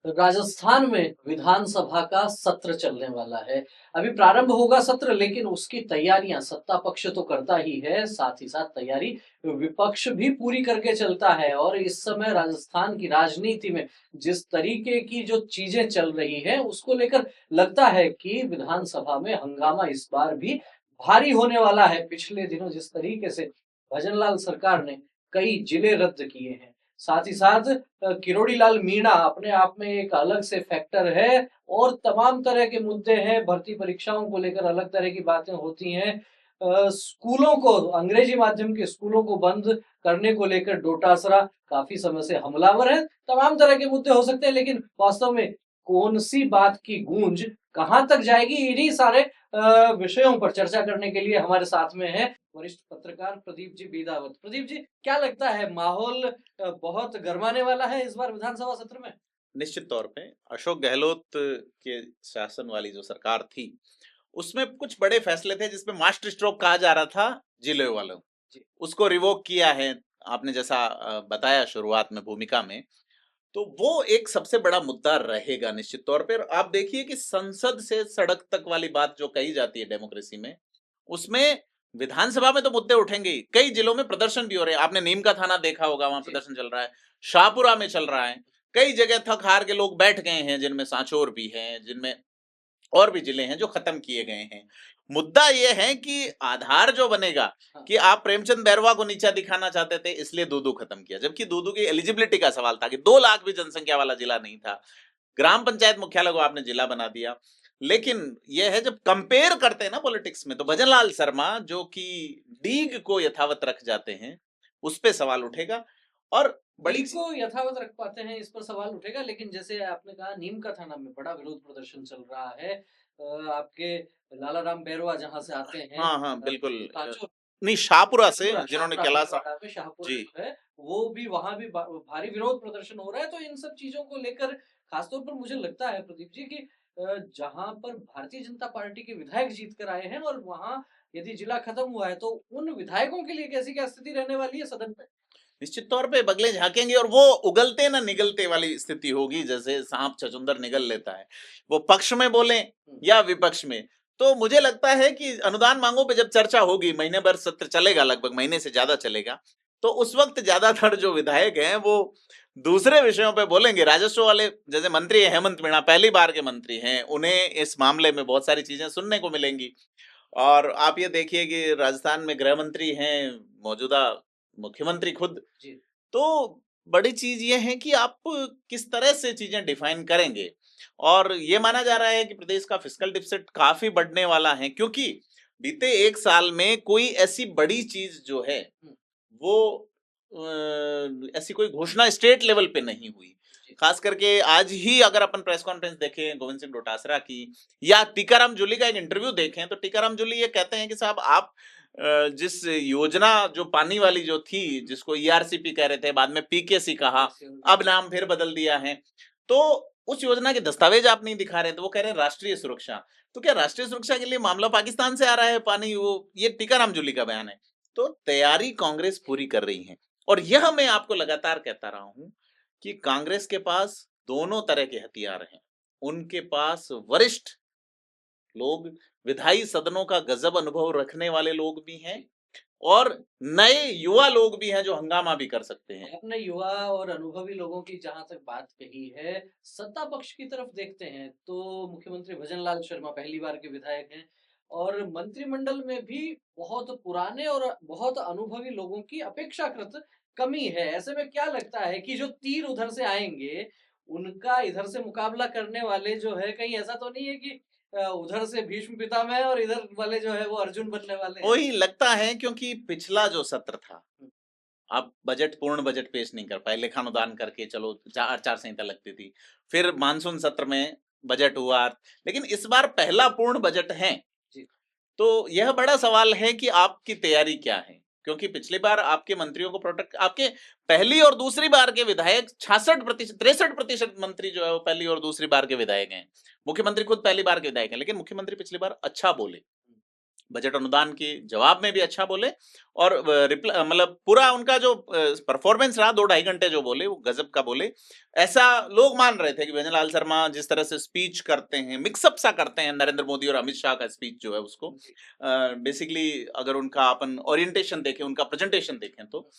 राजस्थान में विधानसभा का सत्र चलने वाला है। अभी प्रारंभ होगा सत्र, लेकिन उसकी तैयारियां सत्ता पक्ष तो करता ही है, साथ ही साथ तैयारी विपक्ष भी पूरी करके चलता है। और इस समय राजस्थान की राजनीति में जिस तरीके की जो चीजें चल रही हैं, उसको लेकर लगता है कि विधानसभा में हंगामा इस बार भी भारी होने वाला है। पिछले दिनों जिस तरीके से भजनलाल सरकार ने कई जिले रद्द किए हैं, साथ ही साथ किरोड़ी लाल मीणा अपने आप में एक अलग से फैक्टर है। और तमाम तरह के मुद्दे हैं, भर्ती परीक्षाओं को लेकर अलग तरह की बातें होती हैं। स्कूलों को, अंग्रेजी माध्यम के स्कूलों को बंद करने को लेकर डोटासरा काफी समय से हमलावर है। तमाम तरह के मुद्दे हो सकते हैं, लेकिन वास्तव में कौन सी बात की गूंज कहां तक जाएगी, इन्हीं सारे विषयों पर चर्चा करने के लिए हमारे साथ में है वरिष्ठ पत्रकार प्रदीप जी बीदावत। प्रदीप जी, क्या लगता है, माहौल बहुत गरमाने वाला है इस बार विधानसभा सत्र में? निश्चित तौर पे अशोक गहलोत के शासन वाली जो सरकार थी, उसमें कुछ बड़े फैसले थे जिसमें मास्टर स्ट्रोक कहा जा रहा था जिले वालों, जी। उसको रिवोक किया है। आपने जैसा बताया शुरुआत में भूमिका में, तो वो एक सबसे बड़ा मुद्दा रहेगा निश्चित तौर पे। और आप देखिए कि संसद से सड़क तक वाली बात जो कही जाती है डेमोक्रेसी में, उसमें विधानसभा में तो मुद्दे उठेंगे ही। कई जिलों में प्रदर्शन भी हो रहे हैं, आपने नीम का थाना देखा होगा, वहां जी। प्रदर्शन चल रहा है, शाहपुरा में चल रहा है, कई जगह थक हार के लोग बैठ गए हैं, जिनमें सांचौर भी है, जिनमें और भी जिले हैं जो खत्म किए गए हैं। मुद्दा ये है कि आधार जो बनेगा, हाँ। कि आप प्रेमचंद बैरवा को नीचा दिखाना चाहते थे इसलिए दूदू खत्म किया, जबकि दूदू की एलिजिबिलिटी का सवाल था कि 2 लाख भी जनसंख्या वाला जिला नहीं था। ग्राम पंचायत मुख्यालय को आपने जिला बना दिया। लेकिन यह है, जब कंपेयर करते हैं ना पॉलिटिक्स में, तो भजनलाल शर्मा जो कि डीग को यथावत रख जाते हैं, उस पे सवाल उठेगा। और बड़ी लीग को यथावत रख पाते हैं, इस पर सवाल उठेगा। लेकिन जैसे आपने कहा, नीम का थाना में बड़ा विरोध प्रदर्शन चल रहा है। आपके लाला राम बैरवा जहां से आते हैं, हाँ हाँ बिल्कुल। सांचौर, नहीं, शाहपुरा से शाहपुरा जिन्होंने शाहपुरा कैलाश। भिलवाड़ा में शाहपुरा जी। जो है, वो भी, वहां भी भारी विरोध प्रदर्शन हो रहा है। तो इन सब चीजों को लेकर खासतौर पर मुझे लगता है प्रदीप जी कि जहां पर भारतीय जनता पार्टी के विधायक जीत कर आए हैं, और वहां यदि जिला खत्म हुआ है, तो उन विधायकों के लिए कैसी क्या स्थिति रहने वाली है सदन में? निश्चित तौर पे बगले झांकेंगे और वो उगलते ना निगलते वाली स्थिति होगी, जैसे सांप छछूंदर निगल लेता है। वो पक्ष में बोले हम्म। या विपक्ष में। तो मुझे लगता है कि अनुदान मांगों पे जब चर्चा होगी, महीने भर सत्र चलेगा, लगभग महीने से ज्यादा चलेगा, तो उस वक्त ज्यादातर जो विधायक हैं वो दूसरे विषयों पे बोलेंगे। राजस्व वाले जैसे मंत्री है हेमंत मीणा, पहली बार के मंत्री हैं, उन्हें इस मामले में बहुत सारी चीजें सुनने को मिलेंगी। और आप ये देखिए कि राजस्थान में गृह मंत्री हैं मौजूदा मुख्यमंत्री खुद। जी। तो बड़ी चीज ये है कि आप किस तरह से चीजें डिफाइन करेंगे। और ये माना जा रहा है कि प्रदेश का फिस्कल डिफिसिट काफी बढ़ने वाला है, क्योंकि बीते 1 साल में कोई ऐसी बड़ी चीज जो है हम्म। वो ऐसी कोई घोषणा स्टेट लेवल पे नहीं हुई। जी। खास करके आज ही अगर अपन प्रेस कॉन्फ्रेंस देखें गोविंद सिंह डोटासरा की, या टीकाराम जूली का एक इंटरव्यू देखें, तो टीकाराम जूली ये कहते हैं कि साहब आप जिस योजना जो पानी वाली जो थी, जिसको ईआरसीपी कह रहे थे, बाद में पीकेसी कहा, अब नाम फिर बदल दिया है, तो उस योजना के दस्तावेज आप नहीं दिखा रहे, तो वो कह रहे हैं राष्ट्रीय सुरक्षा। तो क्या राष्ट्रीय सुरक्षा के लिए मामला पाकिस्तान से आ रहा है पानी? वो ये टीकाराम जूली का बयान है। तो तैयारी कांग्रेस पूरी कर रही है। और यह मैं आपको लगातार कहता रहा हूं कि कांग्रेस के पास दोनों तरह के हथियार हैं। उनके पास वरिष्ठ लोग, विधायी सदनों का गजब अनुभव रखने वाले लोग भी हैं, और नए युवा लोग भी हैं जो हंगामा भी कर सकते हैं। आपने युवा और अनुभवी लोगों की जहां तक बात कही है, सत्ता पक्ष की तरफ देखते हैं तो मुख्यमंत्री भजनलाल शर्मा पहली बार के विधायक हैं, और मंत्रिमंडल में भी बहुत पुराने और बहुत अनुभवी लोगों की अपेक्षाकृत कमी है। ऐसे में क्या लगता है कि जो तीर उधर से आएंगे, उनका इधर से मुकाबला करने वाले जो है, कहीं ऐसा तो नहीं है कि उधर से भीष्म पितामह और इधर वाले जो है वो अर्जुन बनने वाले हैं? वही लगता है, क्योंकि पिछला जो सत्र था, आप बजट, पूर्ण बजट पेश नहीं कर पाए, लेखानुदान करके चलो, आचार संहिता लगती थी, फिर मानसून सत्र में बजट हुआ, लेकिन इस बार पहला पूर्ण बजट है। जी। तो यह बड़ा सवाल है कि आपकी तैयारी क्या है, क्योंकि पिछली बार आपके मंत्रियों को प्रोटेक्ट, आपके पहली और दूसरी बार के विधायक 66%, 63% मंत्री जो है वो पहली और दूसरी बार के विधायक हैं। मुख्यमंत्री खुद पहली बार के विधायक हैं, लेकिन मुख्यमंत्री पिछली बार अच्छा बोले, बजट अनुदान के जवाब में भी अच्छा बोले, और मतलब पूरा उनका जो परफॉर्मेंस रहा 2 ढाई घंटे जो बोले वो गजब का बोले। ऐसा लोग मान रहे थे कि भजनलाल शर्मा जिस तरह से स्पीच करते हैं, मिक्सअप सा करते हैं नरेंद्र मोदी और अमित शाह का स्पीच जो है उसको, जी। बेसिकली अगर उनका अपन ओरिएंटेशन देखें, उनका प्रेजेंटेशन देखें तो,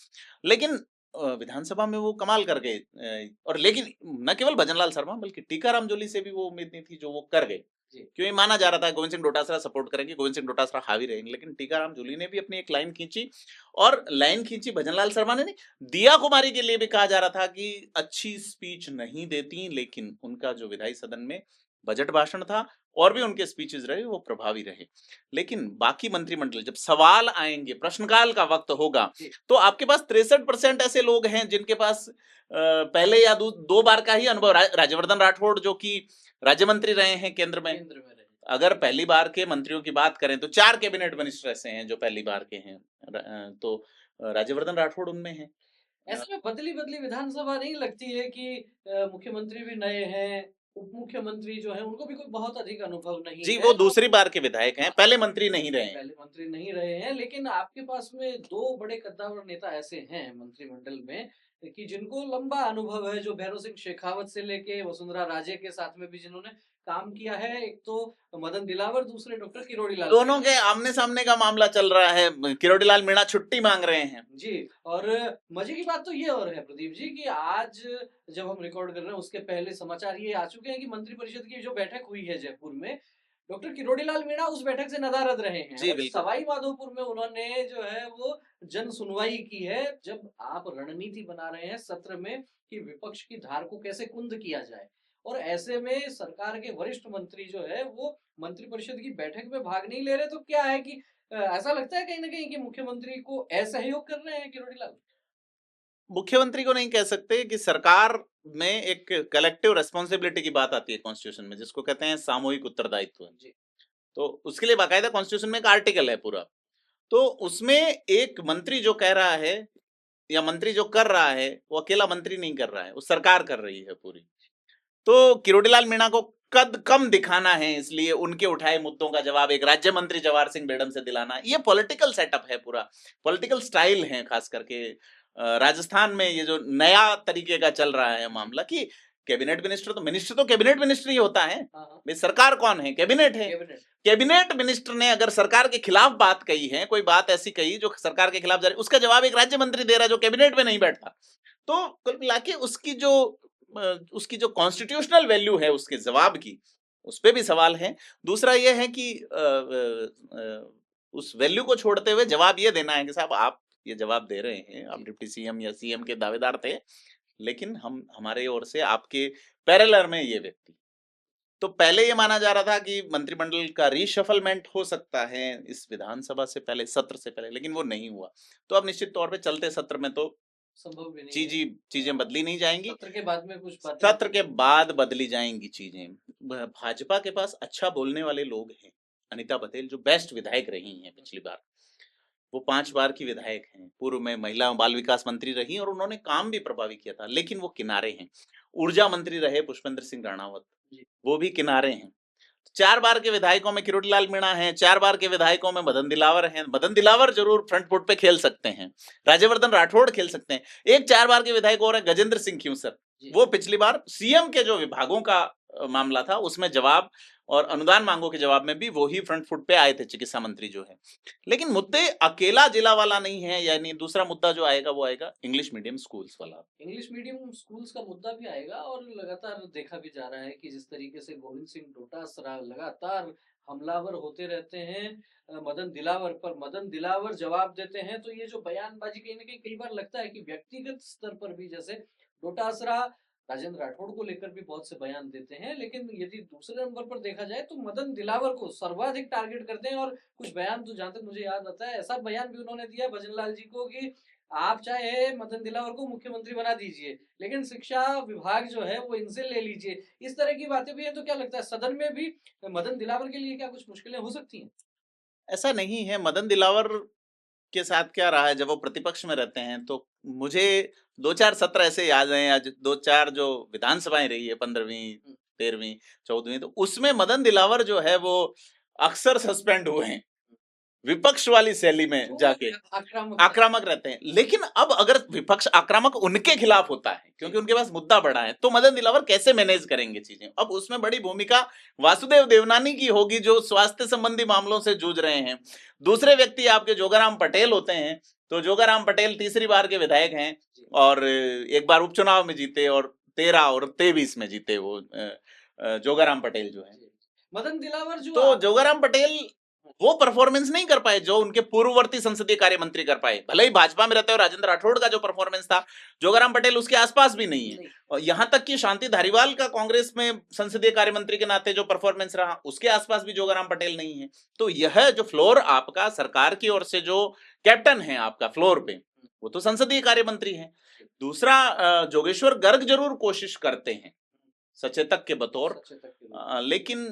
लेकिन विधानसभा में वो कमाल कर गए। और लेकिन न केवल भजनलाल शर्मा बल्कि टीकाराम जूली से भी वो उम्मीद नहीं थी जो वो कर गए, जी। क्योंकि माना जा रहा था गोविंद सिंह डोटासरा सपोर्ट करेंगे, गोविंद सिंह डोटासरा हावी रहेंगे, लेकिन टीकाराम जूली ने भी अपनी एक लाइन खींची, और लाइन खींची भजनलाल शर्मा ने नहीं, दिया कुमारी के लिए भी कहा जा रहा था कि अच्छी स्पीच नहीं देती, लेकिन उनका जो विधायी सदन में बजट भाषण था और भी उनके स्पीचेस रहे वो प्रभावी रहे। लेकिन बाकी मंत्रिमंडल जब सवाल आएंगे, प्रश्नकाल का वक्त होगा, जी। तो आपके पास 63% ऐसे लोग हैं जिनके पास पहले या दो बार का ही अनुभव। राज्यवर्धन राठौड़ जो कि राज्य मंत्री रहे हैं केंद्र में, केंद्र में रहे। अगर पहली बार के मंत्रियों की बात करें तो 4 कैबिनेट मिनिस्टर ऐसे हैं जो पहली बार के हैं। तो राज्यवर्धन राठौड़ उनमें हैं। ऐसे में बदली-बदली विधानसभा नहीं लगती है कि मुख्यमंत्री भी नए हैं, उप मुख्यमंत्री जो हैं उनको भी कोई बहुत अधिक अनुभव नहीं जी, है वो दूसरी बार के विधायक हैं, हाँ, पहले मंत्री नहीं रहे हैं। पहले मंत्री नहीं रहे हैं, लेकिन आपके पास में 2 बड़े कद्दावर नेता ऐसे हैं मंत्रिमंडल में कि जिनको लंबा अनुभव है, जो भैरों सिंह शेखावत से लेके वसुंधरा राजे के साथ में भी जिन्होंने काम किया है। एक तो मदन दिलावर, दूसरे डॉक्टर किरोड़ी लाल दोनों मीणा। के आमने-सामने का मामला चल रहा है। किरोड़ी लाल मीणा छुट्टी मांग रहे हैं। जी, और मजे की बात तो ये और है प्रदीप जी कि आज जब हम रिकॉर्ड कर रहे हैं उसके पहले समाचार ये आ चुके हैं कि मंत्रिपरिषद की जो बैठक हुई है जयपुर में, डॉक्टर किरोड़ी लाल मीणा उस बैठक से नदारद रहे हैं जी, और बिल्कुल। सवाई माधोपुर में उन्होंने जो है वो जन सुनवाई की है। जब आप रणनीति बना रहे हैं सत्र में कि विपक्ष की धार को कैसे कुंद किया जाए, और ऐसे में सरकार के वरिष्ठ मंत्री जो है वो मंत्रिपरिषद की बैठक में भाग नहीं ले रहे, तो क्या है कि ऐसा लगता है कहीं न कहीं कि मुख्यमंत्री को असहयोग कर रहे हैं किरोड़ी लाल? मुख्यमंत्री को नहीं कह सकते कि सरकार में एक कलेक्टिव रिस्पांसिबिलिटी की बात आती है कॉन्स्टिट्यूशन में, जिसको कहते हैं सामूहिक उत्तरदायित्व। जी। तो उसके लिए बाकायदा कॉन्स्टिट्यूशन में एक आर्टिकल है पूरा। तो उसमें एक मंत्री जो कह रहा है या मंत्री जो कर रहा है, वो अकेला मंत्री नहीं कर रहा है, वो सरकार कर रही है पूरी। तो किरोड़ीलाल मीणा को कद कम दिखाना है, इसलिए उनके उठाए मुद्दों का जवाब एक राज्य मंत्री जवाहर सिंह बेडम से दिलाना, ये पॉलिटिकल सेटअप है पूरा, पॉलिटिकल स्टाइल है। खास करके राजस्थान में ये जो नया तरीके का चल रहा है मामला कि कैबिनेट मिनिस्टर तो कैबिनेट मिनिस्टर ही होता है। हाँ, हाँ। भाई सरकार कौन है? कैबिनेट है। कैबिनेट। कैबिनेट मिनिस्टर ने अगर सरकार के खिलाफ बात कही है, कोई बात ऐसी कही जो सरकार के खिलाफ जा रही, उसका जवाब एक राज्य मंत्री दे रहा है जो कैबिनेट में नहीं बैठा। तो कुल मिला के उसकी जो कॉन्स्टिट्यूशनल वैल्यू है उसके जवाब की, उस पे भी सवाल है। दूसरा ये है कि उस वैल्यू को छोड़ते हुए जवाब ये देना है कि साहब आप ये जवाब दे रहे हैं, आप डिप्टी सीएम या सीएम के दावेदार थे, लेकिन हम हमारे ओर से आपके पैरेलल में ये व्यक्ति। तो पहले ये माना जा रहा था कि मंत्रिमंडल का रीशफलमेंट हो सकता है इस विधानसभा से पहले, सत्र से पहले, लेकिन वो नहीं हुआ। तो अब निश्चित तौर पे चलते सत्र में तो संभव भी नहीं है। चीजें बदली नहीं जाएंगी। सत्र के बाद में कुछ बातें सत्र के बाद बदली जाएंगी चीजें। भाजपा के पास अच्छा बोलने वाले लोग हैं। अनीता पटेल जो बेस्ट विधायक रही हैं पिछली बार, वो 5 बार की विधायक हैं। पूर्व में महिला और बाल विकास मंत्री रही और उन्होंने काम भी प्रभावी किया था, लेकिन वो किनारे हैं। ऊर्जा मंत्री रहे पुष्पेंद्र सिंह राणावत, जी। वो भी किनारे हैं। 4 बार के विधायकों में किरोड़ीलाल मीणा हैं, 4 बार के विधायकों में मदन दिलावर हैं। मदन दिलावर जरूर फ्रंट फुट पे खेल सकते हैं, राज्यवर्धन राठौड़ खेल सकते हैं। एक 4 बार के विधायक और है गजेंद्र सिंह क्यूसर, जी। वो पिछली बार सीएम के जो विभागों का मामला था उसमें जवाब और अनुदान मांगों के जवाब में भी वो ही फ्रंट फुट पे आए थे, चिकित्सा मंत्री जो है। लेकिन मुद्दे अकेला जिला वाला नहीं है, यानी दूसरा मुद्दा जो आएगा वो आएगा इंग्लिश मीडियम स्कूल्स वाला। इंग्लिश मीडियम स्कूल्स का मुद्दा भी आएगा, और लगातार देखा भी जा रहा है कि जिस तरीके से गोविंद सिंह डोटासरा लगातार हमलावर होते रहते हैं मदन दिलावर पर, मदन दिलावर जवाब देते हैं, तो ये जो बयानबाजी कहीं ना कहीं कई बार लगता है कि व्यक्तिगत स्तर पर भी, जैसे डोटासरा राजेंद्र राठौड़ को लेकर भी बहुत से बयान देते हैं, लेकिन यदि दूसरे नंबर पर देखा जाए तो मदन दिलावर को सर्वाधिक टारगेट करते हैं। और कुछ बयान तो जहां तक मुझे याद आता है, ऐसा बयान भी उन्होंने दिया भजनलाल जी को कि आप चाहे मदन दिलावर को मुख्यमंत्री बना दीजिए, लेकिन शिक्षा विभाग जो है वो इनसे ले लीजिए। इस तरह की बातें भी हैं, तो क्या लगता है सदन में भी मदन दिलावर के लिए क्या कुछ मुश्किलें हो सकती हैं? ऐसा नहीं है, मदन दिलावर के साथ क्या रहा है जब वो प्रतिपक्ष में रहते हैं, तो मुझे 2-4 सत्र ऐसे याद हैं, आज 2-4 जो विधानसभाएं रही है, 15वीं, 13वीं, 14वीं, तो उसमें मदन दिलावर जो है वो अक्सर सस्पेंड हुए हैं। विपक्ष वाली शैली में जाके आक्रामक रहते हैं। लेकिन अब अगर विपक्ष आक्रामक उनके खिलाफ होता है क्योंकि उनके पास मुद्दा बड़ा है, तो मदन दिलावर कैसे मैनेज करेंगे चीजें? अब उसमें बड़ी भूमिका वासुदेव देवनानी की होगी जो स्वास्थ्य संबंधी मामलों से जूझ रहे हैं। दूसरे व्यक्ति आपके जोगाराम पटेल होते हैं, तो जोगाराम पटेल तीसरी बार के विधायक हैं और एक बार उपचुनाव में जीते और 13 और 23 में जीते वो जोगाराम पटेल जो है। मदन दिलावर जो तो जोगाराम पटेल वो परफॉर्मेंस नहीं कर पाए जो उनके पूर्ववर्ती संसदीय कार्य मंत्री कर पाए। भले ही भाजपा में रहते हो, राजेंद्र राठौड़ का जो परफॉर्मेंस था, जोगाराम पटेल उसके आसपास भी नहीं है। और यहां तक कि शांति धारीवाल का कांग्रेस में संसदीय कार्य मंत्री के नाते जो परफॉर्मेंस रहा, उसके आसपास भी जोगाराम पटेल नहीं है। तो यह जो फ्लोर आपका सरकार की ओर से जो कैप्टन है आपका फ्लोर पे, वो तो संसदीय कार्य मंत्री है। दूसरा जोगेश्वर गर्ग जरूर कोशिश करते हैं सचेतक के बतौर, लेकिन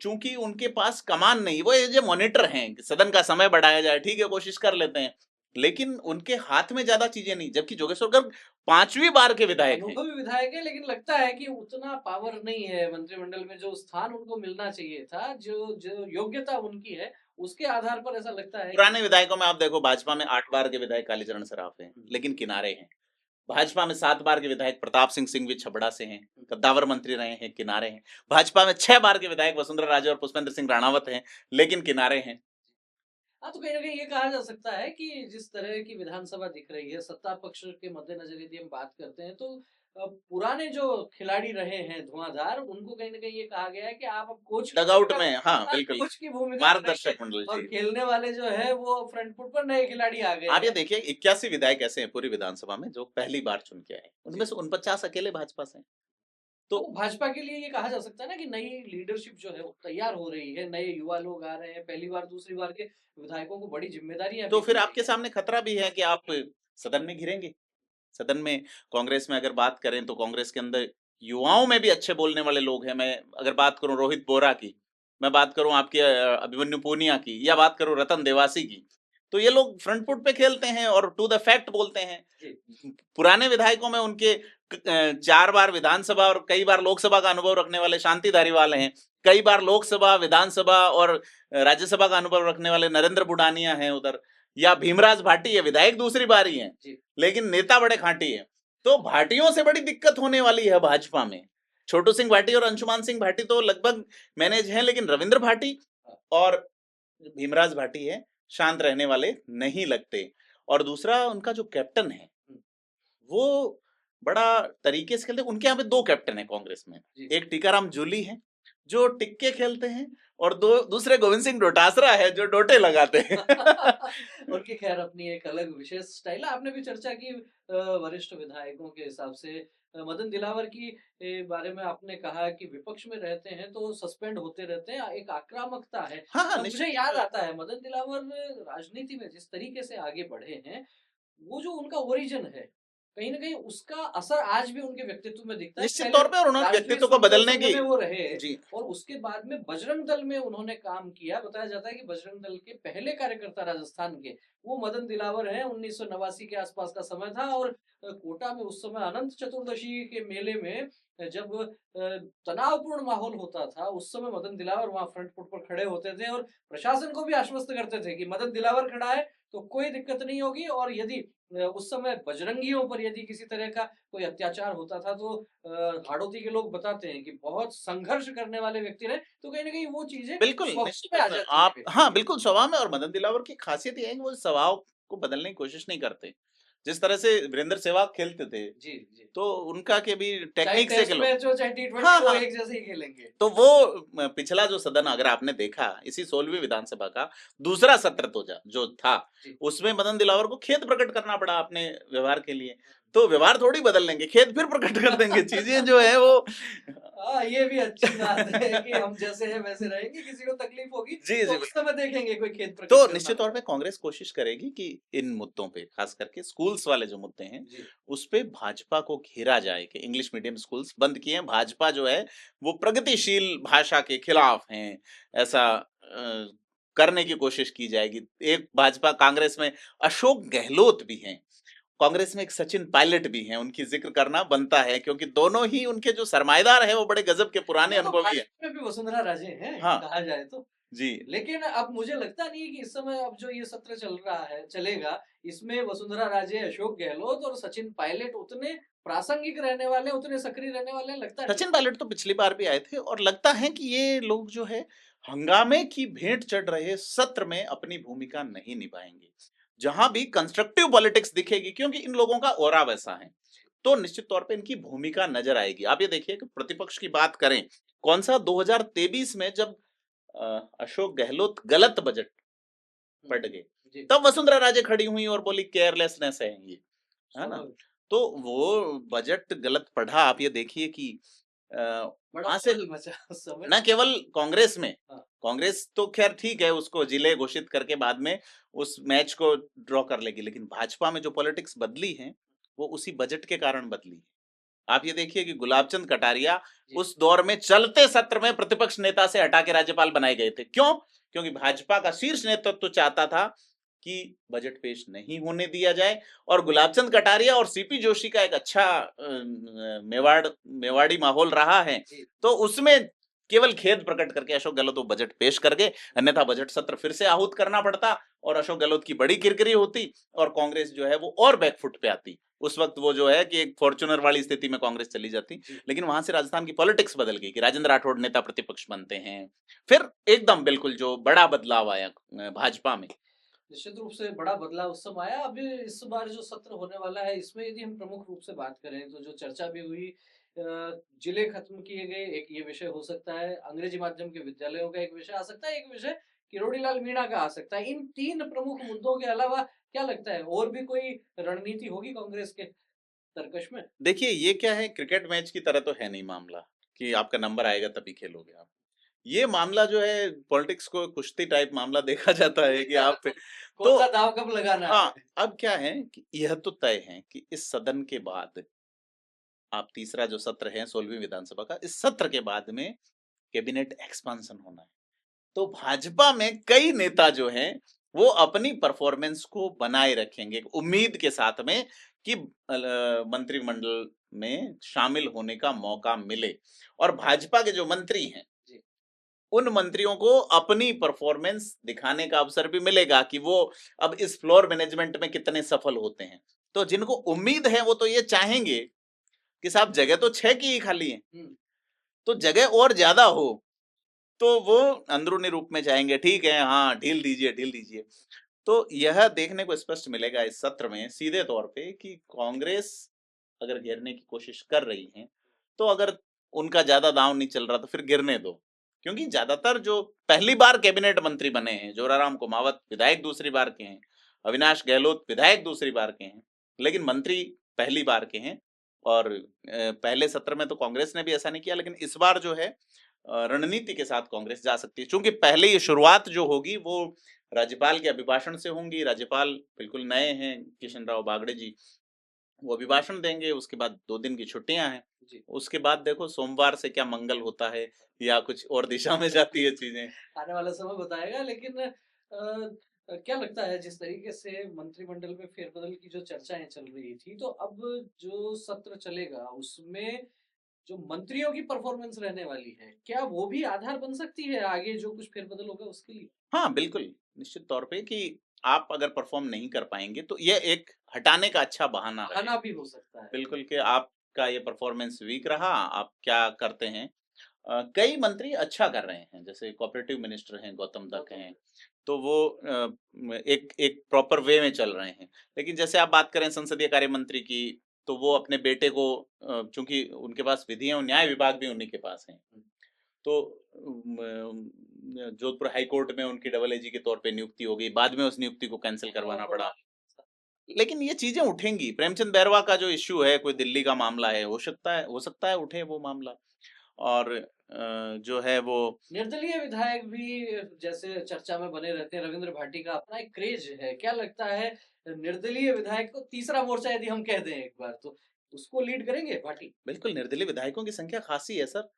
चूंकि उनके पास कमान नहीं, वो ये जो मॉनिटर हैं, सदन का समय बढ़ाया जाए, ठीक है, कोशिश कर लेते हैं, लेकिन उनके हाथ में ज्यादा चीजें नहीं। जबकि जोगेश्वर गर्ग 5वीं बार के विधायक हैं, अनुभवी विधायक है, लेकिन लगता है कि उतना पावर नहीं है मंत्रिमंडल में, जो स्थान उनको मिलना चाहिए था, जो योग्यता उनकी है, उसके आधार पर ऐसा लगता है। पुराने विधायकों में आप देखो, भाजपा में 8 बार के विधायक कालीचरण सराफ हैं, लेकिन किनारे हैं। भाजपा में 7 बार के विधायक प्रताप सिंह सिंघवी छबड़ा से हैं, कद्दावर मंत्री रहे हैं, किनारे हैं। भाजपा में 6 बार के विधायक वसुंधरा राजे और पुष्पेंद्र सिंह राणावत हैं, लेकिन किनारे हैं। हाँ, तो कहीं ना कहीं ये कहा जा सकता है कि जिस तरह की विधानसभा दिख रही है, सत्ता पक्ष के मद्देनजर यदि हम बात करते हैं, तो पुराने जो खिलाड़ी रहे हैं धुआंधार, उनको कहीं ना कहीं ये कहा गया है कि आप अब कोच डगआउट में, हाँ बिल्कुल, कोच की भूमिका मार्गदर्शक मंडल, और खेलने वाले जो है वो फ्रंट फुट पर नए खिलाड़ी आ गए। आप ये देखिए 81 विधायक ऐसे हैं पूरी विधानसभा में जो पहली बार चुन के आए, उनमें से 49 अकेले भाजपा से हैं। तो भाजपा के लिए ये कहा जा सकता है ना कि नई लीडरशिप जो है वो तैयार हो रही है, नए युवा लोग आ रहे हैं, पहली बार दूसरी बार के विधायकों को बड़ी जिम्मेदारियां। तो फिर आपके सामने खतरा भी है कि आप सदन में घिरेंगे। सदन में कांग्रेस में अगर बात करें तो कांग्रेस के अंदर युवाओं में भी अच्छे बोलने वाले लोग हैं। मैं अगर बात करूं रोहित बोरा की, मैं बात करूं आपके अभिमन्यु पूनिया की, या बात करूं रतन देवासी की, तो ये लोग फ्रंट फुट पे खेलते हैं और टू द फैक्ट बोलते हैं। पुराने विधायकों में उनके 4 बार विधानसभा और कई बार लोकसभा का अनुभव रखने वाले शांति धारीवाल हैं, कई बार लोकसभा, विधानसभा और राज्यसभा का अनुभव रखने वाले नरेंद्र बुडानिया हैं उधर, या भीमराज भाटी है, विधायक दूसरी बार ही है, लेकिन नेता बड़े खांटी है। तो भाटियों से बड़ी दिक्कत होने वाली है भाजपा में। छोटू सिंह भाटी और अंशुमान सिंह भाटी तो लगभग मैनेज हैं, लेकिन रविंद्र भाटी और भीमराज भाटी है, शांत रहने वाले नहीं लगते। और दूसरा उनका जो कैप्टन है वो बड़ा तरीके से खेलते हैं। उनके यहाँ पे 2 कैप्टन है कांग्रेस में, एक टीकाराम जूली है जो टिक्के खेलते हैं, और दूसरे गोविंद सिंह डोटासरा है जो डोटे लगाते हैं। उनकी खैर अपनी एक अलग विशेष स्टाइल है। आपने भी चर्चा की वरिष्ठ विधायकों के हिसाब से, मदन दिलावर की बारे में आपने कहा कि विपक्ष में रहते हैं तो सस्पेंड होते रहते हैं, एक आक्रामकता है। हाँ, मुझे याद आता है मदन दिलावर राजनीति में जिस तरीके से आगे बढ़े हैं, वो जो उनका ओरिजिन है, कहीं ना कहीं उसका असर आज भी उनके व्यक्तित्व में दिखता है। निश्चित तौर पे, और उन्होंने व्यक्तित्व को बदलने की वो रहे जी, और उसके बाद में बजरंग दल में उन्होंने काम किया। बताया जाता है कि बजरंग दल के पहले कार्यकर्ता राजस्थान के वो मदन दिलावर हैं। 1989 के आसपास का समय था और कोटा में उस समय अनंत चतुर्दशी के मेले में जब तनावपूर्ण माहौल होता था, उस समय मदन दिलावर वहां फ्रंट फुट पर खड़े होते थे और प्रशासन को भी आश्वस्त करते थे कि मदन दिलावर खड़ा है तो कोई दिक्कत नहीं होगी। और यदि उस समय बजरंगियों पर यदि किसी तरह का कोई अत्याचार होता था तो हाड़ौती के लोग बताते हैं कि बहुत संघर्ष करने वाले व्यक्ति रहे। तो कहीं ना कहीं वो चीजें बिल्कुल आप, हाँ बिल्कुल स्वभाव में। और मदन दिलावर की खासियत ये है कि वो स्वभाव को बदलने की कोशिश नहीं करते। जिस तरह से वीरेंद्र सहवाग खेलते थे, तो उनका के भी टेक्निक से खेलो, हाँ, एक जैसे ही खेलेंगे। तो वो पिछला जो सदन अगर आपने देखा, इसी 16वीं विधानसभा का दूसरा सत्र तो जो था, उसमें मदन दिलावर को खेद प्रकट करना पड़ा अपने व्यवहार के लिए। तो व्यवहार थोड़ी बदल लेंगे, खेद फिर प्रकट कर देंगे। चीजें जो है वो ये भी अच्छी बात है कि हम जैसे हैं वैसे रहेंगे, किसी को तकलीफ होगी तो उस समय देखेंगे कोई खेद प्रकट। तो निश्चित तौर पे कांग्रेस कोशिश करेगी कि इन मुद्दों पे, खास करके स्कूल्स वाले जो मुद्दे हैं, उस पे भाजपा को घेरा जाए कि इंग्लिश मीडियम स्कूल्स बंद किए हैं। भाजपा जो है वो प्रगतिशील भाषा के खिलाफ हैं, ऐसा करने की कोशिश की जाएगी। एक भाजपा, कांग्रेस में अशोक गहलोत भी हैं, कांग्रेस में एक सचिन पायलट भी हैं, उनकी जिक्र करना बनता है क्योंकि दोनों ही उनके जो सरमाएदार हैं वो बड़े गजब के पुराने अनुभवी हैं। वसुंधरा राजे हैं, हाँ, कहा जाए तो जी। लेकिन अब मुझे लगता नहीं है कि इस समय अब जो ये सत्र चल रहा है चलेगा, इसमें वसुंधरा राजे, अशोक गहलोत और सचिन पायलट उतने प्रासंगिक रहने वाले हैं, उतने सक्रिय रहने वाले हैं, लगता नहीं। सचिन पायलट तो पिछली बार भी आए थे और लगता है कि ये लोग जो है हंगामे की भेंट चढ़ रहे सत्र में अपनी भूमिका नहीं निभाएंगे। जहां भी कंस्ट्रक्टिव पॉलिटिक्स दिखेगी, क्योंकि इन लोगों का ऑरा वैसा है, तो निश्चित तौर पे इनकी भूमिका नजर आएगी। आप ये देखिए कि प्रतिपक्ष की बात करें, कौन सा 2023 में जब अशोक गहलोत गलत बजट हुँ, पढ़ गए, जी, तब वसुंधरा राजे खड़ी हुई और बोली केयरलेसनेस है ये, है ना? स्वाभाविक। तो वो बजट गलत पढ़ा। आप ये देखिए कि बड़ा वहां से हलचल मचा उस समय। न केवल कांग्रेस में, हाँ, कांग्रेस तो खैर ठीक है, उसको जिले घोषित करके बाद में उस मैच को ड्रॉ कर लेगी, लेकिन भाजपा में जो पॉलिटिक्स बदली है, वो उसी बजट के कारण बदली है। आप ये देखिए कि गुलाबचंद कटारिया जी, उस दौर में चलते सत्र में प्रतिपक्ष नेता से हटा के राज्यपाल बनाए गए थे। क्यों? क्योंकि भाजपा का शीर्ष नेतृत्व तो चाहता था कि बजट पेश नहीं होने दिया जाए, और गुलाबचंद कटारिया और सीपी जोशी का एक अच्छा मेवाड़ी माहौल रहा है। जी, तो उसमें केवल खेद प्रकट करके अशोक गहलोत वो बजट पेश कर गए, अन्यथा बजट सत्र फिर से आहूत करना पड़ता और अशोक गहलोत की बड़ी किरकिरी होती और कांग्रेस जो है वो और बैकफुट पे आती। उस वक्त वो जो है कि एक फॉर्च्यूनर वाली स्थिति में कांग्रेस चली जाती। जी। लेकिन वहां से राजस्थान की पॉलिटिक्स बदल गई कि राजेंद्र राठौड़ नेता प्रतिपक्ष बनते हैं। फिर एकदम बिल्कुल जो बड़ा बदलाव आया भाजपा में। निश्चित रूप से बड़ा बदलाव उस समय आया। अभी इस बार जो सत्र होने वाला है, इसमें यदि हम प्रमुख रूप से बात करें, तो जो चर्चा भी हुई जिले खत्म किए गए, एक ये विषय हो सकता है, अंग्रेजी माध्यम के विद्यालयों का एक विषय आ सकता है, एक विषय किरोड़ीलाल मीणा का आ सकता है। इन 3 प्रमुख मुद्दों के अलावा क्या लगता है और भी कोई रणनीति होगी कांग्रेस के तरकश में? देखिए ये क्या है, क्रिकेट मैच की तरह तो है नहीं मामला कि आपका नंबर आएगा तभी खेलोगे आप। ये मामला जो है पॉलिटिक्स को कुश्ती टाइप मामला देखा जाता है कि आप तो कौन-सा दाँव कब लगाना है? हाँ, अब क्या है कि यह तो तय है कि इस सदन के बाद आप तीसरा जो सत्र है 16वीं विधानसभा का, इस सत्र के बाद में कैबिनेट एक्सपांशन होना है। तो भाजपा में कई नेता जो हैं वो अपनी परफॉर्मेंस को बनाए रखेंगे उम्मीद के साथ में कि मंत्रिमंडल में शामिल होने का मौका मिले, और भाजपा के जो मंत्री हैं जी, उन मंत्रियों को अपनी परफॉर्मेंस दिखाने का अवसर भी मिलेगा कि वो अब इस फ्लोर मैनेजमेंट में कितने सफल होते हैं। तो जिनको उम्मीद है वो तो ये चाहेंगे कि साहब जगह तो 6 की ही खाली है, हुँ, तो जगह और ज्यादा हो, तो वो अंदरूनी रूप में जाएंगे, ठीक है हाँ ढील दीजिए ढील दीजिए। तो यह देखने को स्पष्ट मिलेगा इस सत्र में सीधे तौर पे कि कांग्रेस अगर घेरने की कोशिश कर रही है, तो अगर उनका ज्यादा दांव नहीं चल रहा तो फिर गिरने दो। क्योंकि ज्यादातर जो पहली बार कैबिनेट मंत्री बने हैं, जोराराम कुमावत विधायक दूसरी बार के हैं, अविनाश गहलोत विधायक दूसरी बार के हैं, लेकिन मंत्री पहली बार के हैं। और पहले सत्र में तो कांग्रेस ने भी ऐसा नहीं किया, लेकिन इस बार जो है रणनीति के साथ कांग्रेस जा सकती है, क्योंकि पहले ये शुरुआत जो होगी वो राज्यपाल के अभिभाषण से होंगी। राज्यपाल बिल्कुल नए हैं, किशन राव बागड़े जी, वो अभिभाषण देंगे, उसके बाद 2 दिन की छुट्टियां हैं। जी। उसके बाद देखो सोमवार से क्या मंगल होता है या कुछ और दिशा में जाती है चीजें। आने वाला समय बताएगा लेकिन क्या लगता है जिस तरीके से मंत्रिमंडल में फेरबदल की जो चर्चाएं चल रही थी तो अब जो सत्र चलेगा उसमें जो मंत्रियों की परफॉर्मेंस रहने वाली है क्या वो भी आधार बन सकती है आगे जो कुछ फेरबदल होगा उसके लिए? हाँ बिल्कुल, निश्चित तौर पे कि आप अगर परफॉर्म नहीं कर पाएंगे तो यह एक हटाने का अच्छा बहाना आना रहेगा। भी हो सकता है। बिल्कुल कि आपका ये परफॉर्मेंस वीक रहा, आप क्या करते हैं। कई मंत्री अच्छा कर रहे हैं, जैसे कोऑपरेटिव मिनिस्टर हैं गौतम दत्त गौतम हैं, बुद्ध। तो वो एक एक प्रॉपर वे में चल रहे हैं। लेकिन जैसे आप बात करें संसदीय कार्य मंत्री की, तो वो अपने बेटे को चूंकि उनके पास विधि एवं न्याय विभाग भी उन्हीं के पास है, तो जोधपुर हाई कोर्ट में उनकी डबल एजी के तौर पे नियुक्ति हो गई, बाद में उस नियुक्ति को कैंसिल करवाना पड़ा। लेकिन ये चीजें उठेंगी। प्रेमचंद बैरवा का जो इश्यू है, कोई दिल्ली का मामला है, हो सकता है उठे वो मामला। और जो है वो निर्दलीय विधायक भी जैसे चर्चा में बने रहते हैं, रविंद्र भाटी का अपना एक क्रेज है। क्या लगता है निर्दलीय विधायक को तीसरा मोर्चा यदि हम कह दें एक बार तो उसको लीड करेंगे भाटी? बिल्कुल निर्दलीय विधायकों की संख्या खासी है सर।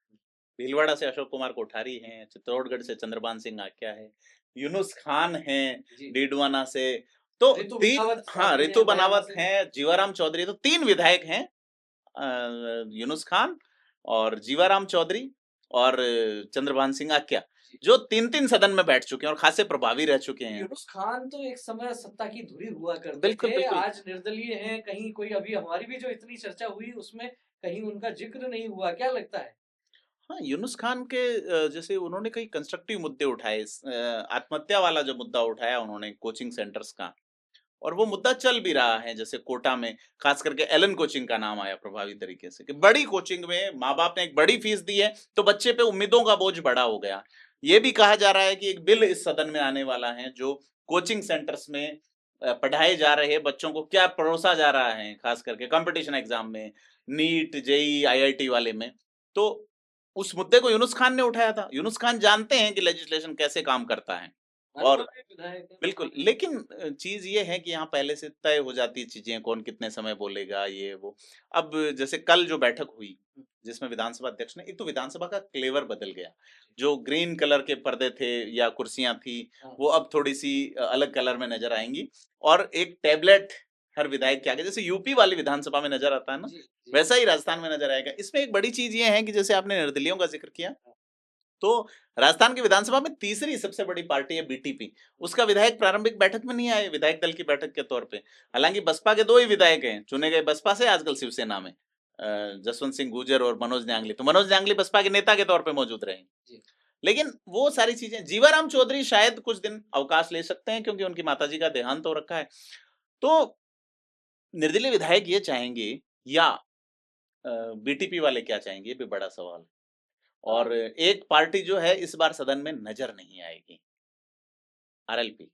भीलवाड़ा से अशोक कुमार कोठारी हैं, चित्तौड़गढ़ से चंद्रभान सिंह आक्या है, यूनुस खान हैं जी, डीडवाना से, तो रितु तीन, बनावत हाँ साथी रितु हैं बयाना बनावत से। हैं, जीवाराम चौधरी, तो 3 विधायक हैं। यूनुस खान और जीवाराम चौधरी और चंद्रभान सिंह आक्या। जी। जो 3-3 सदन में बैठ चुके हैं और खासे प्रभावी रह चुके हैं। यूनुस खान तो एक समय सत्ता की धुरी हुआ करते बिल्कुल, थे, बिल्कुल। आज निर्दलीय हैं, कहीं कोई अभी हमारी भी जो इतनी चर्चा हुई उसमें कहीं उनका ज़िक्र नहीं हुआ, क्या लगता है? हाँ, यूनुस खान के जैसे उन्होंने कई कंस्ट्रक्टिव मुद्दे उठाए, आत्महत्या वाला जो मुद्दा उठाया उन्होंने कोचिंग सेंटर्स का, और वो मुद्दा चल भी रहा है। जैसे कोटा में खास करके एलन कोचिंग का नाम आया प्रभावी तरीके से कि बड़ी कोचिंग में माँ-बाप ने एक बड़ी फीस दी है, तो बच्चे पे उम्मीदों का बोझ बड़ा हो गया। ये भी कहा जा रहा है कि एक बिल इस सदन में आने वाला है जो कोचिंग सेंटर्स में पढ़ाए जा रहे बच्चों को क्या परोसा जा रहा है, खास करके कॉम्पिटिशन एग्जाम में, नीट, जेईई, आईआईटी वाले में। तो उस मुद्दे को यूनुस खान ने उठाया था। यूनुस खान जानते हैं कि लेजिस्लेशन कैसे काम करता है। और अनुभवी विधायक हैं। बिल्कुल, लेकिन चीज़ ये है कि यहाँ पहले से तय हो जाती है चीज़ें, कौन कितने समय बोलेगा, ये वो। अब जैसे कल जो बैठक हुई, जिसमें विधानसभा अध्यक्ष ने, एक तो विधानसभा का क्लेवर बदल गया। जो ग्रीन कलर के पर्दे थे या कुर्सियाँ थी, हाँ, वो अब थोड़ी-सी अलग कलर में नज़र आएँगी, और एक टैबलेट हर विधायक के आगे, जैसे यूपी वाली विधानसभा में नज़र आता है ना, जी, जी। वैसा ही राजस्थान में नज़र आएगा। इसमें एक बड़ी चीज़ ये है कि जैसे आपने निर्दलीयों का ज़िक्र किया, तो राजस्थान की विधानसभा में तीसरी सबसे बड़ी पार्टी है बीटीपी। उसका विधायक प्रारंभिक बैठक में नहीं आए, विधायक दल की बैठक के तौर पे। हालाँकि बसपा के 2 ही विधायक हैं, चुने गए बसपा से, आजकल शिवसेना में। जसवंत सिंह गुर्जर और मनोज न्यांगली। तो मनोज न्यांगली बसपा के नेता के तौर पे मौजूद रहे। जी। लेकिन वो सारी चीज़ें, जीवाराम चौधरी शायद कुछ दिन अवकाश ले सकते हैं क्योंकि उनकी माताजी का देहांत हो रखा है। तो निर्दलीय विधायक ये चाहेंगे, या बीटीपी वाले क्या चाहेंगे, ये भी बड़ा सवाल है। हाँ। और एक पार्टी जो है इस बार सदन में नज़र नहीं आएगी, आरएलपी।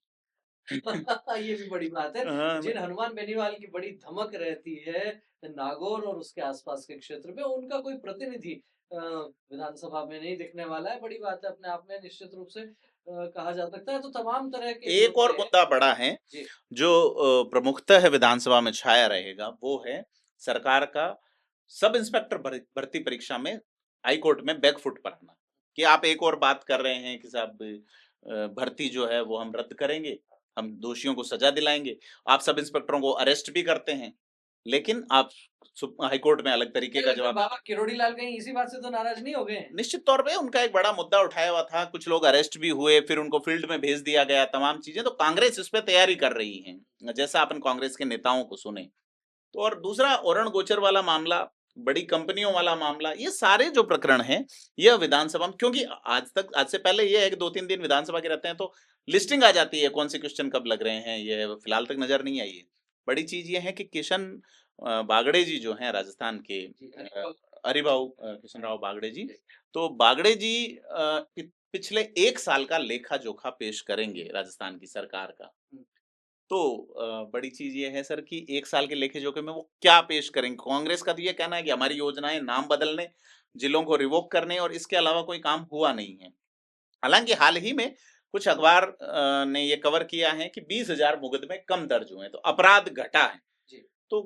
ये भी बड़ी बात है। हाँ, जिन हनुमान बेनीवाल की बड़ी धमक रहती है नागौर और उसके आसपास के क्षेत्र में, उनका कोई प्रतिनिधि विधानसभा में नहीं दिखने वाला है। बड़ी बात है अपने आप में, निश्चित रूप से कहा जा सकता है। तो तमाम तरह के एक और मुद्दे हैं। मुद्दा बड़ा है, जी, जो प्रमुखतः विधानसभा में छाया रहेगा, वो है सरकार का सब इंस्पेक्टर भर्ती परीक्षा में हाई कोर्ट में बैकफुट पर आना। कि आप एक और बात कर रहे हैं कि साहब भर्ती जो है वो हम रद्द करेंगे, हम दोषियों को सजा दिलाएँगे। आप सब इंस्पेक्टरों को अरेस्ट भी करते हैं, लेकिन आप हाई कोर्ट में अलग तरीके क्या का लगता है जवाब। बाबा किरोड़ी लाल कहीं इसी बात से तो नाराज नहीं हो गए हैं? निश्चित तौर पे उनका एक बड़ा मुद्दा उठाया हुआ था, कुछ लोग अरेस्ट भी हुए, फिर उनको फील्ड में भेज दिया गया, तमाम चीज़ें, तो कांग्रेस इस पे तैयारी कर रही है, जैसा अपन कांग्रेस के नेताओं को सुने। तो और दूसरा ओरण गोचर वाला मामला, बड़ी कंपनियों वाला मामला, ये सारे जो प्रकरण हैं, यह विधानसभा में, क्योंकि आज से पहले ये है कि 2-3 दिन विधानसभा के रहते हैं तो लिस्टिंग आ जाती है, कौन से क्वेश्चन कब लग रहे हैं, ये फिलहाल तक नज़र नहीं आई है। बड़ी चीज़ ये है कि किशन बागड़े जी जो हैं राजस्थान के, जी, अरे हरिभाऊ किशन राव बागड़े जी, जी। तो बागड़े जी पिछले 1 साल का लेखा-जोखा पेश करेंगे राजस्थान की सरकार का। हुँ। तो बड़ी चीज़ ये है सर कि 1 साल के लेखे-जोखे में वो क्या पेश करेंगे? कांग्रेस का तो ये कहना है कि हमारी योजनाएँ नाम बदलने, जिलों को रिवोक करने और इसके अलावा कोई काम हुआ नहीं है। हालाँकि हाल ही में कुछ अखबार ने ये कवर किया है कि 20,000 मुकदमे कम दर्ज हुए हैं, तो अपराध घटा है। जी। तो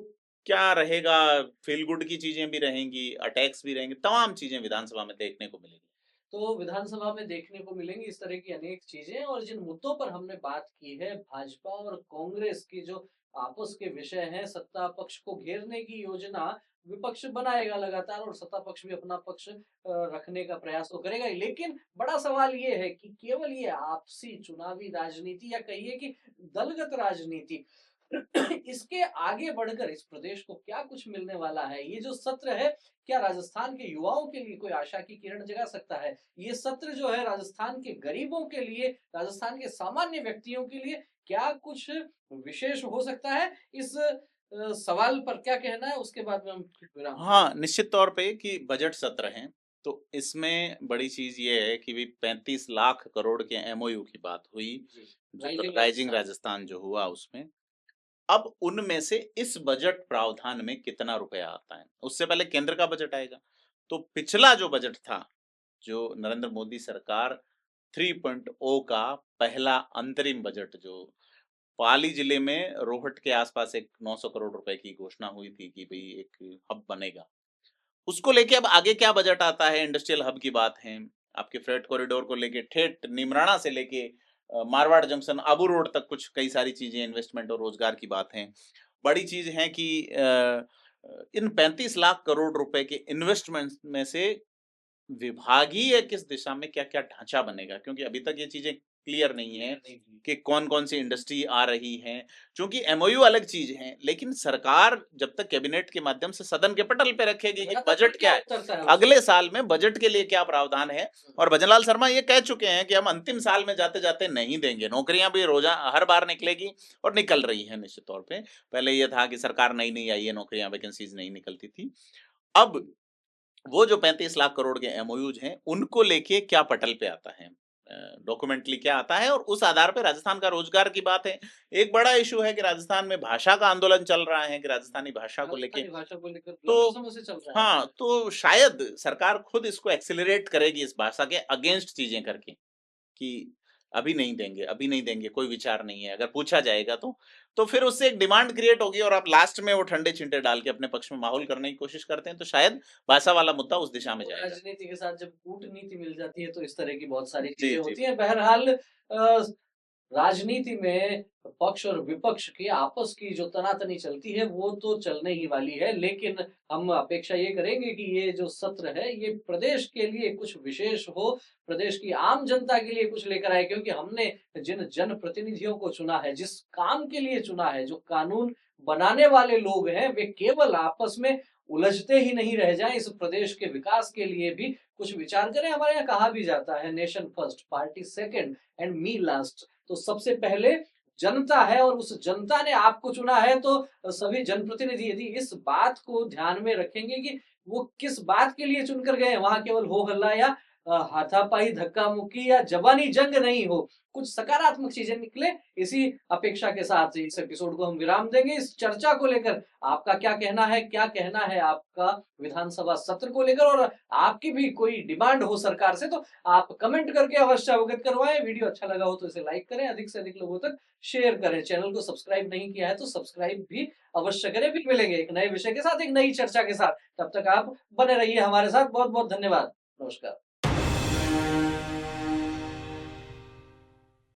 क्या रहेगा, फ़ील गुड की चीज़ें भी रहेंगी, अटैक्स भी रहेंगे, तमाम चीज़ें विधानसभा में देखने को मिलेंगी। तो विधानसभा में देखने को मिलेंगी इस तरह की अनेक चीजें, और जिन मुद्दों पर हमने बात की है, भाजपा और कांग्रेस की जो आपस के विषय हैं, सत्ता पक्ष को घेरने की योजना विपक्ष बनाएगा लगातार, और सत्ता पक्ष भी अपना पक्ष रखने का प्रयास तो करेगा ही। लेकिन बड़ा सवाल ये है कि केवल ये आपसी चुनावी राजनीति, या कहिए कि दलगत राजनीति, इसके आगे बढ़कर इस प्रदेश को क्या कुछ मिलने वाला है? ये जो सत्र है, क्या राजस्थान के युवाओं के लिए कोई आशा की किरण जगा सकता है? ये सत्र जो है राजस्थान के गरीबों के लिए, राजस्थान के सामान्य व्यक्तियों के लिए क्या कुछ विशेष हो सकता है? इस सवाल पर क्या कहना है, उसके बाद में हम फिर विराम हाँ, निश्चित तौर पे कि बजट सत्र हैं, तो इसमें बड़ी चीज़ ये है कि भई 35 लाख करोड़ के एमओयू की बात हुई, जी, जो राइजिंग राइजिंग राजस्थान। राजस्थान जो हुआ उसमें। अब उनमें से इस बजट प्रावधान में कितना रुपया आता है? उससे पहले केंद्र का बजट आएगा। तो पिछला जो बजट था, जो नरेंद्र मोदी सरकार 3.0 का पहला अंतरिम बजट, जो पाली जिले में रोहट के आसपास एक 900 करोड़ रुपए की घोषणा हुई थी कि भई एक हब बनेगा। उसको लेके अब आगे क्या बजट आता है, इंडस्ट्रियल हब की बात है, आपके फ्रेट कॉरिडोर को लेके ठेठ निमराना से लेके मारवाड़ जंक्शन, आबू रोड तक कुछ कई सारी चीज़ें, इन्वेस्टमेंट और रोज़गार की बात है। बड़ी चीज़ है कि इन 35 लाख करोड़ रुपए के इन्वेस्टमेंट में से विभागीय किस दिशा में क्या-क्या ढाँचा बनेगा? क्योंकि अभी तक ये चीज़ें क्लियर नहीं है कि कौन-कौन सी इंडस्ट्री आ रही है। चूँकि एमओयू अलग चीज़ है, लेकिन सरकार जब तक कैबिनेट के माध्यम से सदन के पटल पे रखेगी कि बजट क्या है, उतरता है उससे। अगले साल में बजट के लिए क्या प्रावधान है। और भजनलाल शर्मा ये कह चुके हैं कि हम अंतिम साल में जाते-जाते नहीं देंगे। नौकरियाँ भी हर बार निकलेगी और निकल रही हैं निश्चित तौर पे। पहले ये था कि सरकार नई-नई आई है, नौकरियाँ वैकेंसीज़ नहीं निकलती थी। अब वो जो 35 लाख करोड़ के एमओयूज हैं, उनको लेके क्या पटल पे आता है? डॉक्यूमेंटली क्या आता है और उस आधार पे राजस्थान का रोजगार की बात है। एक बड़ा इश्यू है कि राजस्थान में भाषा का आंदोलन चल रहा है कि राजस्थानी भाषा को लेके। राजस्थानी भाषा को लेकर तो लंबे समय से चल रहा है। हाँ, तो शायद सरकार खुद इसको एक्सेलरेट करेगी इस भाषा के अगेंस्ट चीज़ें करके। कि अभी नहीं देंगे, कोई विचार नहीं है, अगर पूछा जाएगा तो। तो फिर उससे एक डिमांड क्रिएट होगी और आप लास्ट में वो ठंडे-छींटे डाल के अपने पक्ष में माहौल करने की कोशिश करते हैं, तो शायद भाषा वाला मुद्दा उस दिशा में जाएगा। राजनीति के साथ जब कूटनीति मिल जाती है तो इस तरह की बहुत सारी जी, चीजें जी। होती हैं। बहरहाल राजनीति में पक्ष और विपक्ष की आपस की जो तनातनी चलती है वो तो चलने ही वाली है, लेकिन हम अपेक्षा ये करेंगे कि ये जो सत्र है ये प्रदेश के लिए कुछ विशेष हो, प्रदेश की आम जनता के लिए कुछ लेकर आए, क्योंकि हमने जिन जनप्रतिनिधियों को चुना है, जिस काम के लिए चुना है, जो कानून बनाने वाले लोग हैं, वे केवल आपस में उलझते ही नहीं रह जाएं, इस प्रदेश के विकास के लिए भी कुछ विचार करें। हमारे यहाँ कहा भी जाता है, nation first, party second and me last. तो सबसे पहले जनता है और उस जनता ने आपको चुना है, तो सभी जनप्रतिनिधि यदि इस बात को ध्यान में रखेंगे कि वो किस बात के लिए चुनकर गए हैं, वहां केवल हो हल्ला या हाथापाई, धक्का मुक्की या जबानी जंग नहीं हो, कुछ सकारात्मक चीजें निकले, इसी अपेक्षा के साथ इस एपिसोड को हम विराम देंगे। इस चर्चा को लेकर आपका क्या कहना है, क्या कहना है आपका विधानसभा सत्र को लेकर, और आपकी भी कोई डिमांड हो सरकार से तो आप कमेंट करके अवश्य अवगत करवाएं। वीडियो अच्छा लगा हो तो इसे लाइक करें, अधिक से अधिक लोगों तक शेयर करें। चैनल को सब्सक्राइब नहीं किया है तो सब्सक्राइब भी अवश्य करें। फिर मिलेंगे एक नए विषय के साथ, एक नई चर्चा के साथ। तब तक आप बने रहिए हमारे साथ। बहुत बहुत धन्यवाद। नमस्कार।